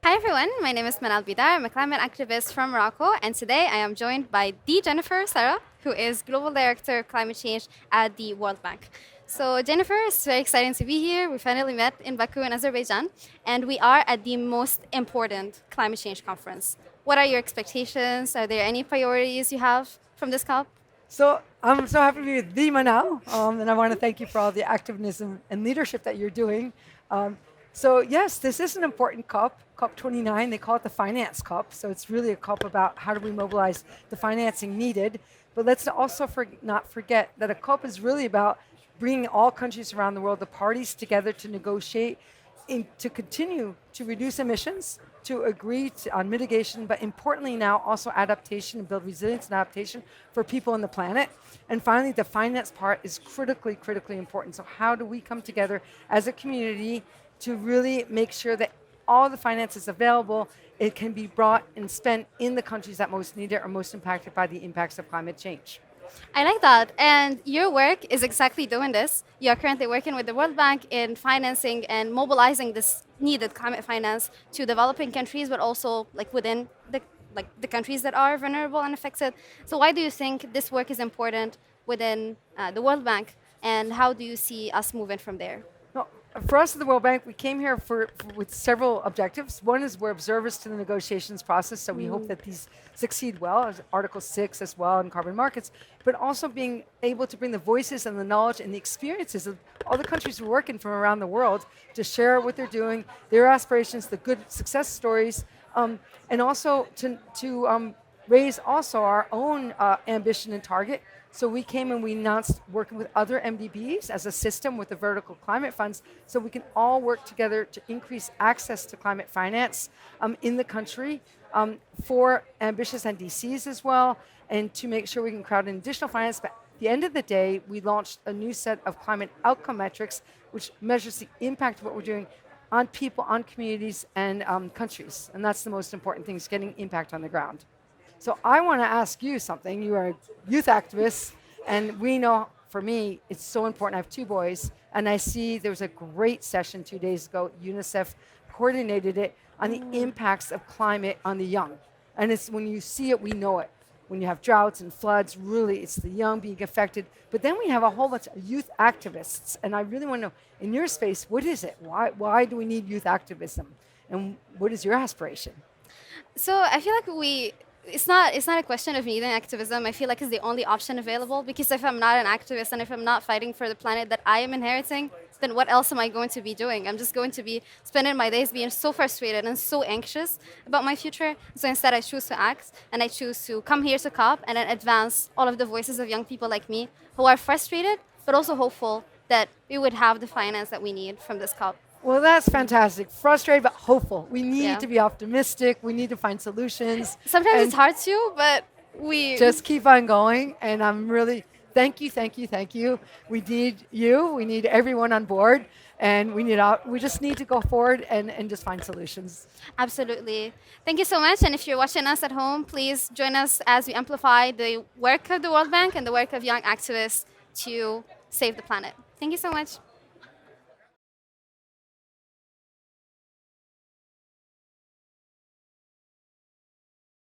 Hi everyone, my name is Manal Bidar. I'm a climate activist from Morocco, and today I am joined by the Jennifer Sarah, who is Global Director of Climate Change at the World Bank. So, Jennifer, it's very exciting to be here. We finally met in Baku in Azerbaijan, and we are at the most important climate change conference. What are your expectations? Are there any priorities you have from this COP? So I'm so happy to be with the Manal, and I want to thank you for all the activism and leadership that you're doing. Um, so yes, this is an important COP, COP29. They call it the Finance COP. So it's really a COP about how do we mobilize the financing needed. But let's also not forget that a COP is really about bringing all countries around the world, the parties together to negotiate to continue to reduce emissions, to agree on mitigation, but importantly now also adaptation and build resilience and adaptation for people on the planet. And finally, the finance part is critically important. So how do we come together as a community to really make sure that all the finance is available, it can be brought and spent in the countries that most need it or most impacted by the impacts of climate change. I like that. And your work is exactly doing this. You are currently working with the World Bank in financing and mobilizing this needed climate finance to developing countries, but also like within the countries that are vulnerable and affected. So why do you think this work is important within the World Bank, and how do you see us moving from there? No, for us at the World Bank, we came here with several objectives. One is we're observers to the negotiations process, so we hope that these succeed well, as Article 6 as well in carbon markets, but also being able to bring the voices and the knowledge and the experiences of all the countries we're working from around the world to share what they're doing, their aspirations, the good success stories, and also to raise also our own ambition and target. So we came and we announced working with other MDBs as a system with the vertical climate funds, so we can all work together to increase access to climate finance in the country for ambitious NDCs as well, and to make sure we can crowd in additional finance. But at the end of the day, we launched a new set of climate outcome metrics, which measures the impact of what we're doing on people, on communities, and countries. And that's the most important thing, is getting impact on the ground. So I want to ask you something. You are a youth activist, and we know, for me, it's so important. I have two boys, and I see there was a great session 2 days ago. UNICEF coordinated it on the impacts of climate on the young. And it's when you see it, we know it. When you have droughts and floods, really, it's the young being affected. But then we have a whole bunch of youth activists, and I really want to know, in your space, what is it? Why do we need youth activism? And what is your aspiration? So I feel like it's not a question of needing activism. I feel like it's the only option available, because if I'm not an activist and if I'm not fighting for the planet that I am inheriting, then what else am I going to be doing? I'm just going to be spending my days being so frustrated and so anxious about my future. So instead, I choose to act, and I choose to come here to COP and then advance all of the voices of young people like me who are frustrated but also hopeful that we would have the finance that we need from this COP. Well, that's fantastic. Frustrated but hopeful. We need Yeah. to be optimistic. We need to find solutions. Sometimes And it's hard to, but we just keep on going. And I'm really, thank you. We need you. We need everyone on board. And we just need to go forward and just find solutions. Absolutely. Thank you so much. And if you're watching us at home, please join us as we amplify the work of the World Bank and the work of young activists to save the planet. Thank you so much.